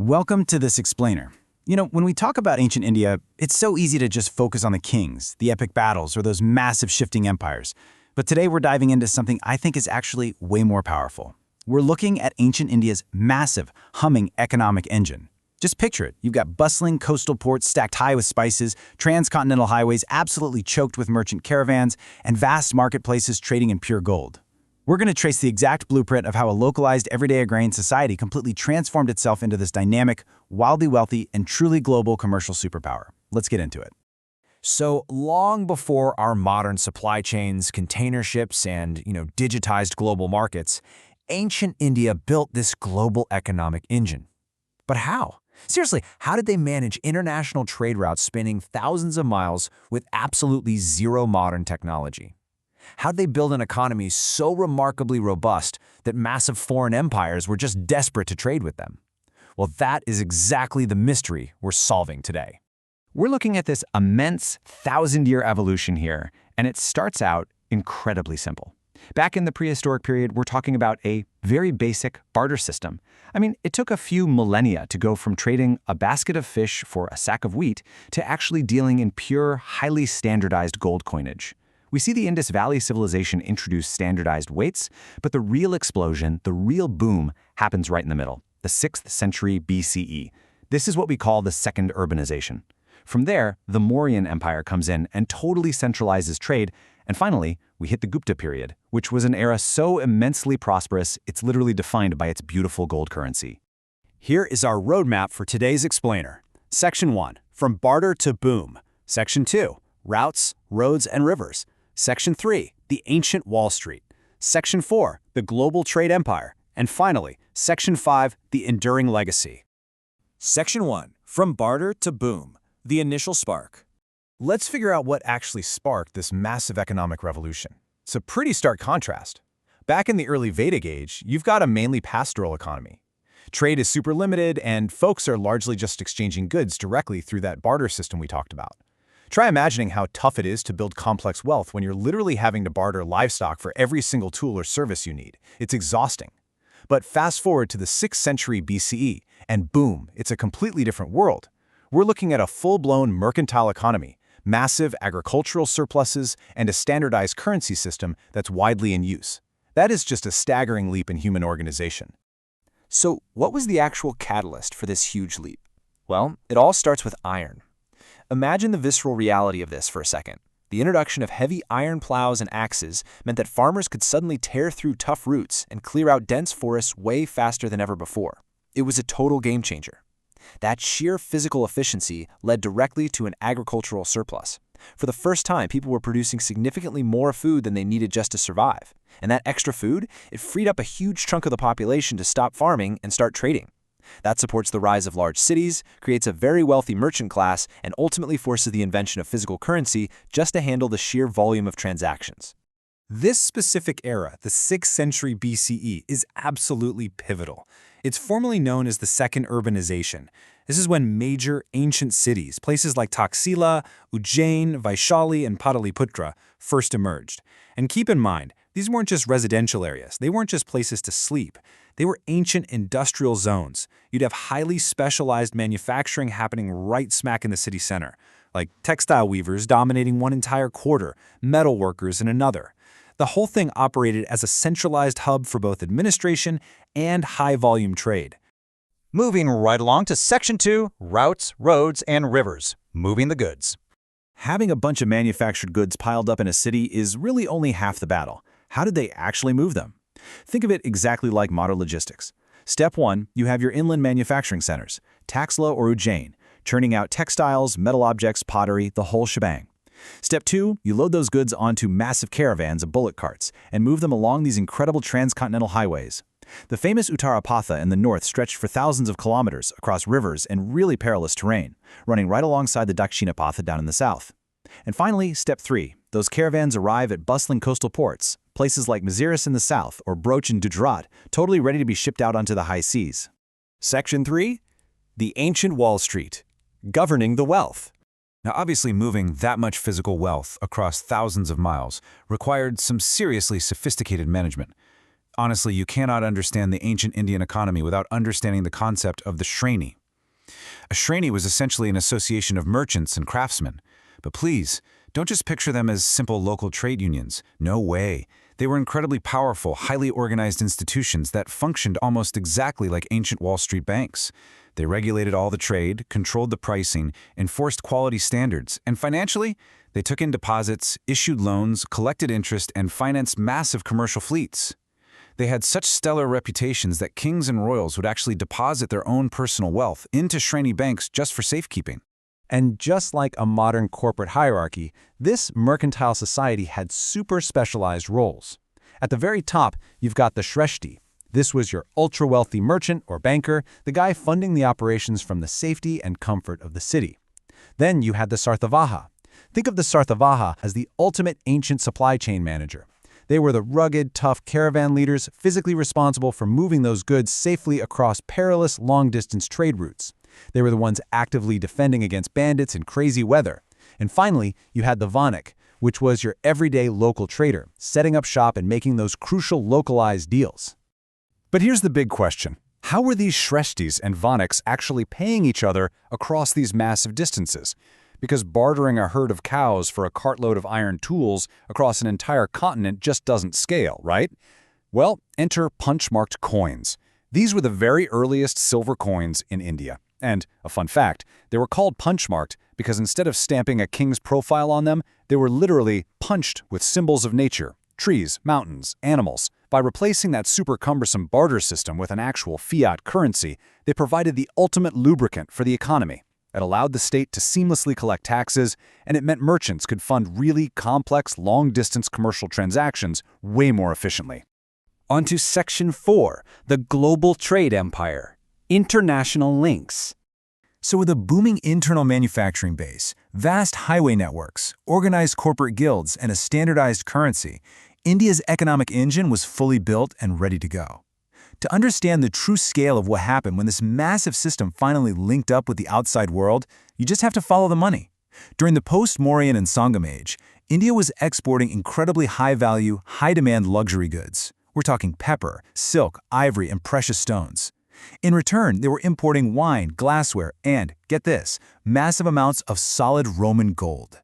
Welcome to This Explainer. When we talk about ancient India, it's so easy to just focus on the kings, the epic battles, or those massive shifting empires. But today we're diving into something I think is actually way more powerful. We're looking at ancient India's massive, humming economic engine. Just picture it. You've got bustling coastal ports stacked high with spices, transcontinental highways absolutely choked with merchant caravans, and vast marketplaces trading in pure gold. We're going to trace the exact blueprint of how a localized, everyday agrarian society completely transformed itself into this dynamic, wildly wealthy, and truly global commercial superpower. Let's get into it. So long before our modern supply chains, container ships, and digitized global markets, ancient India built this global economic engine. But how? Seriously, how did they manage international trade routes spanning thousands of miles with absolutely zero modern technology? How did they build an economy so remarkably robust that massive foreign empires were just desperate to trade with them? Well, that is exactly the mystery we're solving today. We're looking at this immense thousand-year evolution here, and it starts out incredibly simple. Back in the prehistoric period, we're talking about a very basic barter system. It took a few millennia to go from trading a basket of fish for a sack of wheat to actually dealing in pure, highly standardized gold coinage. We see the Indus Valley civilization introduce standardized weights, but the real explosion, the real boom, happens right in the middle, the 6th century BCE. This is what we call the second urbanization. From there, the Mauryan Empire comes in and totally centralizes trade, and finally, we hit the Gupta period, which was an era so immensely prosperous, it's literally defined by its beautiful gold currency. Here is our roadmap for today's explainer. Section 1, From Barter to Boom. Section 2, Routes, Roads, and Rivers. Section 3, The Ancient Wall Street. Section 4, The Global Trade Empire. And finally, Section 5, The Enduring Legacy. Section 1, From Barter to Boom, the initial spark. Let's figure out what actually sparked this massive economic revolution. It's a pretty stark contrast. Back in the early Vedic age, you've got a mainly pastoral economy. Trade is super limited, and folks are largely just exchanging goods directly through that barter system we talked about. Try imagining how tough it is to build complex wealth when you're literally having to barter livestock for every single tool or service you need. It's exhausting. But fast forward to the 6th century BCE, and boom, it's a completely different world. We're looking at a full-blown mercantile economy, massive agricultural surpluses, and a standardized currency system that's widely in use. That is just a staggering leap in human organization. So what was the actual catalyst for this huge leap? Well, it all starts with iron. Imagine the visceral reality of this for a second. The introduction of heavy iron plows and axes meant that farmers could suddenly tear through tough roots and clear out dense forests way faster than ever before. It was a total game changer. That sheer physical efficiency led directly to an agricultural surplus. For the first time, people were producing significantly more food than they needed just to survive. And that extra food, it freed up a huge chunk of the population to stop farming and start trading. That supports the rise of large cities, creates a very wealthy merchant class, and ultimately forces the invention of physical currency just to handle the sheer volume of transactions. This specific era, the 6th century BCE, is absolutely pivotal. It's formally known as the Second Urbanization. This is when major ancient cities, places like Taxila, Ujjain, Vaishali, and Pataliputra, first emerged. And keep in mind, these weren't just residential areas. They weren't just places to sleep. They were ancient industrial zones. You'd have highly specialized manufacturing happening right smack in the city center, like textile weavers dominating one entire quarter, metal workers in another. The whole thing operated as a centralized hub for both administration and high-volume trade. Moving right along to Section 2, Routes, Roads, and Rivers. Moving the goods. Having a bunch of manufactured goods piled up in a city is really only half the battle. How did they actually move them? Think of it exactly like modern logistics. Step 1, you have your inland manufacturing centers, Taxila or Ujjain, churning out textiles, metal objects, pottery, the whole shebang. Step 2, you load those goods onto massive caravans of bullock carts and move them along these incredible transcontinental highways. The famous Uttara Patha in the north stretched for thousands of kilometers across rivers and really perilous terrain, running right alongside the Dakshina Patha down in the south. And finally, Step 3, those caravans arrive at bustling coastal ports, places like Maziris in the south or Broach in Gujarat, totally ready to be shipped out onto the high seas. Section 3, The Ancient Wall Street. Governing the wealth. Now, obviously, moving that much physical wealth across thousands of miles required some seriously sophisticated management. Honestly, you cannot understand the ancient Indian economy without understanding the concept of the Shreni. A Shreni was essentially an association of merchants and craftsmen. But please, don't just picture them as simple local trade unions. No way. They were incredibly powerful, highly organized institutions that functioned almost exactly like ancient Wall Street banks. They regulated all the trade, controlled the pricing, enforced quality standards, and financially, they took in deposits, issued loans, collected interest, and financed massive commercial fleets. They had such stellar reputations that kings and royals would actually deposit their own personal wealth into Shreni banks just for safekeeping. And just like a modern corporate hierarchy, this mercantile society had super specialized roles. At the very top, you've got the Shreshti. This was your ultra-wealthy merchant or banker, the guy funding the operations from the safety and comfort of the city. Then you had the Sarthavaha. Think of the Sarthavaha as the ultimate ancient supply chain manager. They were the rugged, tough caravan leaders physically responsible for moving those goods safely across perilous long-distance trade routes. They were the ones actively defending against bandits in crazy weather. And finally, you had the Vanik, which was your everyday local trader, setting up shop and making those crucial localized deals. But here's the big question. How were these Shreshtis and Vaniks actually paying each other across these massive distances? Because bartering a herd of cows for a cartload of iron tools across an entire continent just doesn't scale, right? Well, enter punch-marked coins. These were the very earliest silver coins in India. And, a fun fact, they were called punch-marked because instead of stamping a king's profile on them, they were literally punched with symbols of nature, trees, mountains, animals. By replacing that super cumbersome barter system with an actual fiat currency, they provided the ultimate lubricant for the economy. It allowed the state to seamlessly collect taxes, and it meant merchants could fund really complex, long-distance commercial transactions way more efficiently. On to Section 4, the Global Trade Empire. International links. So with a booming internal manufacturing base, vast highway networks, organized corporate guilds, and a standardized currency, India's economic engine was fully built and ready to go. To understand the true scale of what happened when this massive system finally linked up with the outside world, you just have to follow the money. During the post-Mauryan and Sangam age, India was exporting incredibly high-value, high-demand luxury goods. We're talking pepper, silk, ivory, and precious stones. In return, they were importing wine, glassware, and, get this, massive amounts of solid Roman gold.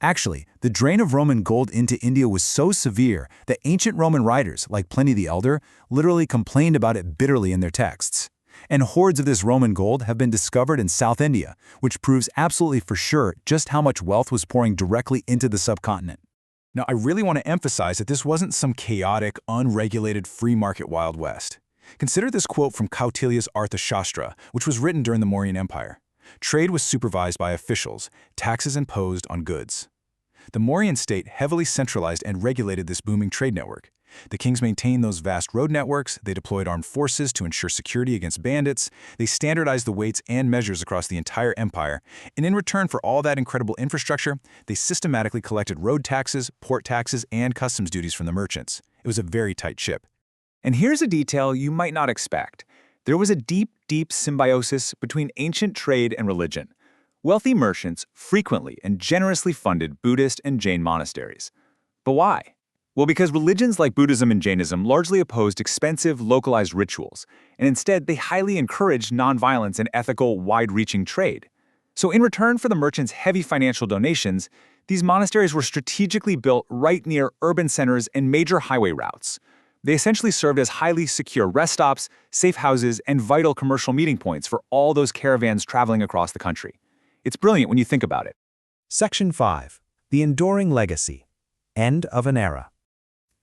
Actually, the drain of Roman gold into India was so severe that ancient Roman writers, like Pliny the Elder, literally complained about it bitterly in their texts. And hoards of this Roman gold have been discovered in South India, which proves absolutely for sure just how much wealth was pouring directly into the subcontinent. Now, I really want to emphasize that this wasn't some chaotic, unregulated free market Wild West. Consider this quote from Kautilya's Arthashastra, which was written during the Mauryan Empire. Trade was supervised by officials, taxes imposed on goods. The Mauryan state heavily centralized and regulated this booming trade network. The kings maintained those vast road networks, they deployed armed forces to ensure security against bandits, they standardized the weights and measures across the entire empire, and in return for all that incredible infrastructure, they systematically collected road taxes, port taxes, and customs duties from the merchants. It was a very tight ship. And here's a detail you might not expect. There was a deep, deep symbiosis between ancient trade and religion. Wealthy merchants frequently and generously funded Buddhist and Jain monasteries. But why? Well, because religions like Buddhism and Jainism largely opposed expensive, localized rituals, and instead they highly encouraged nonviolence and ethical, wide-reaching trade. So in return for the merchants' heavy financial donations, these monasteries were strategically built right near urban centers and major highway routes. They essentially served as highly secure rest stops, safe houses, and vital commercial meeting points for all those caravans traveling across the country. It's brilliant when you think about it. Section 5. The Enduring Legacy. End of an Era.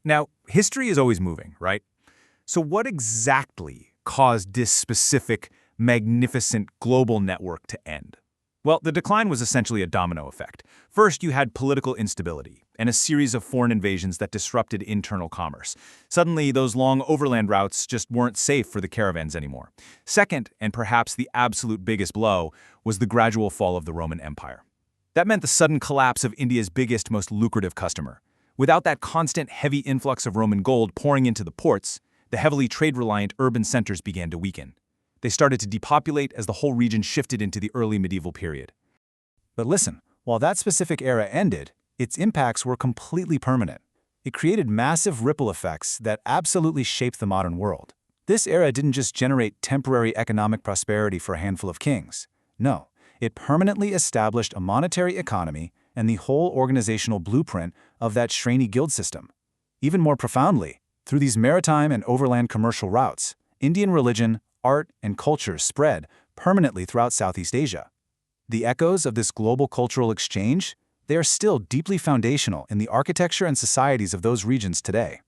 Now, history is always moving, right? So what exactly caused this specific, magnificent global network to end? Well, the decline was essentially a domino effect. First, you had political instability and a series of foreign invasions that disrupted internal commerce. Suddenly, those long overland routes just weren't safe for the caravans anymore. Second, and perhaps the absolute biggest blow, was the gradual fall of the Roman Empire. That meant the sudden collapse of India's biggest, most lucrative customer. Without that constant, heavy influx of Roman gold pouring into the ports, the heavily trade-reliant urban centers began to weaken. They started to depopulate as the whole region shifted into the early medieval period. But listen, while that specific era ended, its impacts were completely permanent. It created massive ripple effects that absolutely shaped the modern world. This era didn't just generate temporary economic prosperity for a handful of kings. No, it permanently established a monetary economy and the whole organizational blueprint of that Shreni guild system. Even more profoundly, through these maritime and overland commercial routes, Indian religion, art, and culture spread permanently throughout Southeast Asia. The echoes of this global cultural exchange, they are still deeply foundational in the architecture and societies of those regions today.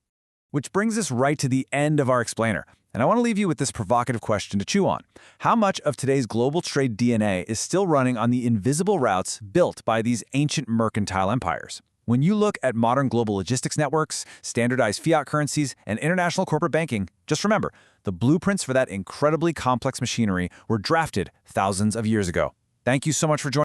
Which brings us right to the end of our explainer. And I want to leave you with this provocative question to chew on. How much of today's global trade DNA is still running on the invisible routes built by these ancient mercantile empires? When you look at modern global logistics networks, standardized fiat currencies, and international corporate banking, just remember, the blueprints for that incredibly complex machinery were drafted thousands of years ago. Thank you so much for joining.